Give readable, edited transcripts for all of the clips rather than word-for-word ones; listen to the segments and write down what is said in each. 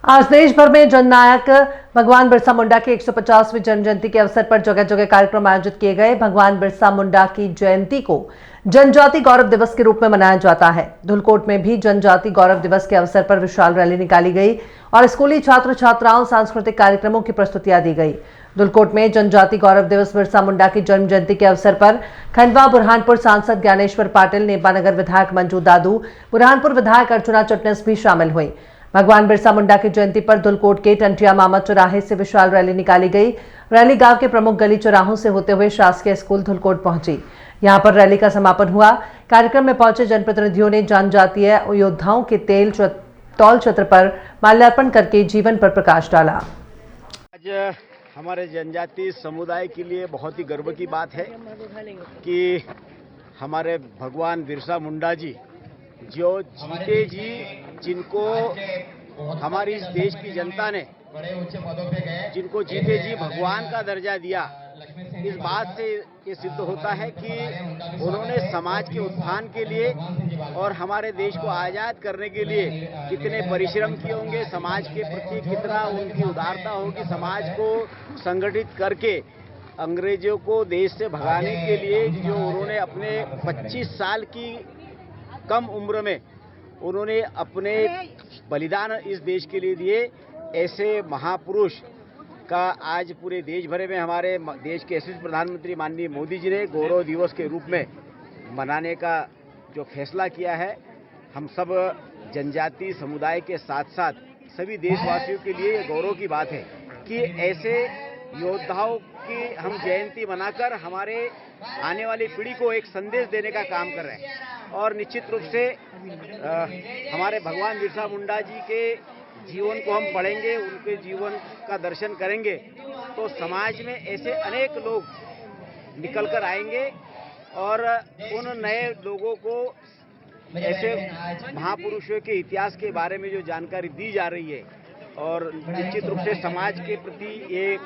आज देश भर में जननायक भगवान बिरसा मुंडा की 150वीं जन्म जयंती के अवसर पर जगह जगह कार्यक्रम आयोजित किए गए। भगवान बिरसा मुंडा की जयंती को जनजाति गौरव दिवस के रूप में मनाया जाता है। धुलकोट में भी जनजाति गौरव दिवस के अवसर पर विशाल रैली निकाली गई और स्कूली छात्र छात्राओं सांस्कृतिक कार्यक्रमों की प्रस्तुतियां दी गई। धुलकोट में जनजाति गौरव दिवस बिरसा मुंडा की जन्म जयंती के अवसर पर खंडवा बुरहानपुर सांसद ज्ञानेश्वर पाटिल, नेपानगर विधायक मंजू दादू, बुरहानपुर विधायक अर्चना चिटनेस भी शामिल हुई। भगवान बिरसा मुंडा की जयंती पर धुलकोट के टंटिया मामा चौराहे से विशाल रैली निकाली गई। रैली गांव के प्रमुख गली चौराहों से होते हुए शासकीय स्कूल धुलकोट पहुंची। यहां पर रैली का समापन हुआ। कार्यक्रम में पहुंचे जनप्रतिनिधियों ने जनजातीय योद्धाओं के तौल चित्र पर माल्यार्पण करके जीवन पर प्रकाश डाला। आज हमारे जनजातीय समुदाय के लिए बहुत ही गर्व की बात है कि हमारे भगवान बिरसा मुंडा जी जो जीते जी, जिनको हमारी इस देश की जनता ने जिनको जीते जी भगवान का दर्जा दिया, इस बात से ये सिद्ध होता है कि उन्होंने समाज के उत्थान के लिए और हमारे देश को आज़ाद करने के लिए कितने परिश्रम किए होंगे, समाज के प्रति कितना उनकी उदारता होगी, समाज को संगठित करके अंग्रेजों को देश से भगाने के लिए जो उन्होंने अपने 25 साल की कम उम्र में उन्होंने अपने बलिदान इस देश के लिए दिए। ऐसे महापुरुष का आज पूरे देश भर में हमारे देश के यशस्वी प्रधानमंत्री माननीय मोदी जी ने गौरव दिवस के रूप में मनाने का जो फैसला किया है, हम सब जनजातीय समुदाय के साथ साथ सभी देशवासियों के लिए ये गौरव की बात है कि ऐसे योद्धाओं की हम जयंती मनाकर हमारे आने वाली पीढ़ी को एक संदेश देने का काम कर रहे हैं। और निश्चित रूप से हमारे भगवान बिरसा मुंडा जी के जीवन को हम पढ़ेंगे, उनके जीवन का दर्शन करेंगे तो समाज में ऐसे अनेक लोग निकल कर आएंगे और उन नए लोगों को ऐसे महापुरुषों के इतिहास के बारे में जो जानकारी दी जा रही है और निश्चित रूप से समाज के प्रति ये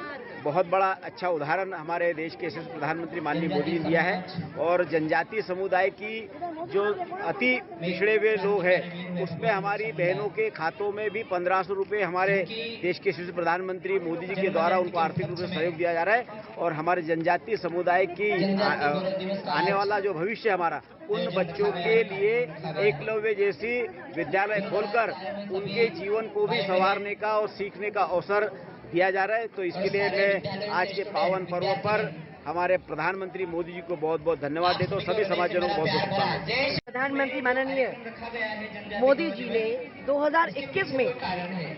बहुत बड़ा अच्छा उदाहरण हमारे देश के यशस्वी प्रधानमंत्री माननीय मोदी ने दिया है। और जनजातीय समुदाय की जो अति पिछड़े हुए लोग हैं उसमें हमारी बहनों के खातों में भी 1500 रुपये हमारे देश के यशस्वी प्रधानमंत्री मोदी जी के द्वारा उनको आर्थिक रूप से सहयोग दिया जा रहा है। और हमारे जनजातीय समुदाय की आने वाला जो भविष्य हमारा, उन बच्चों के लिए एकलव्य जैसी विद्यालय खोलकर उनके जीवन को भी संवारने का और सीखने का अवसर दिया जा रहा है। तो इसके लिए मैं आज के पावन पर्व पर हमारे प्रधानमंत्री मोदी जी को बहुत बहुत धन्यवाद देता हूँ। सभी समाजजनों को बहुत बहुत शुभकामनाएं। प्रधानमंत्री माननीय मोदी जी ने 2021 में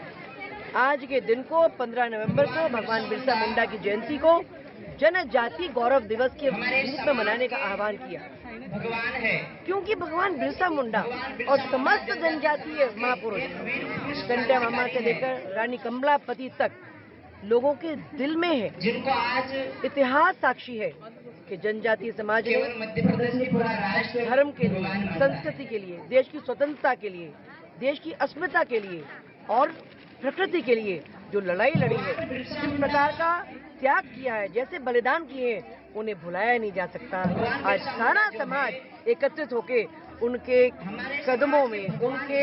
आज के दिन को 15 नवंबर को भगवान बिरसा मुंडा की जयंती को जनजाति गौरव दिवस के रूप में मनाने का आह्वान किया, क्योंकि भगवान बिरसा मुंडा और समस्त जनजातीय महापुरुष टंटिया मामा से लेकर रानी कमलापति तक लोगों के दिल में है। जिनको आज इतिहास साक्षी है कि जनजातीय समाज ने धर्म के लिए, संस्कृति के लिए, देश की स्वतंत्रता के लिए, देश की अस्मिता के लिए और प्रकृति के लिए जो लड़ाई लड़ी है, जिस प्रकार का त्याग किया है, जैसे बलिदान किए हैं, उन्हें भुलाया नहीं जा सकता। आज सारा समाज एकत्रित होके उनके कदमों में, उनके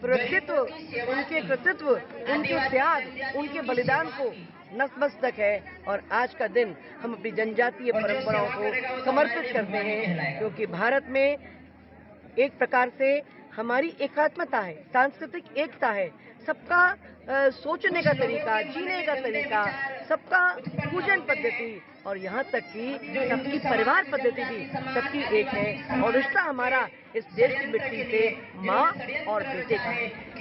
व्यक्तित्व, उनके कृतित्व, उनके त्याग, उनके बलिदान को नतमस्तक है। और आज का दिन हम अपनी जनजातीय परंपराओं को समर्पित करते हैं, क्योंकि भारत में एक प्रकार से हमारी एकात्मता है, सांस्कृतिक एकता है, सबका सोचने का तरीका, जीने का तरीका, सबका पूजन पद्धति और यहाँ तक कि सबकी परिवार पद्धति भी सबकी एक है। और रिश्ता हमारा इस देश की मिट्टी से माँ और बेटे का है।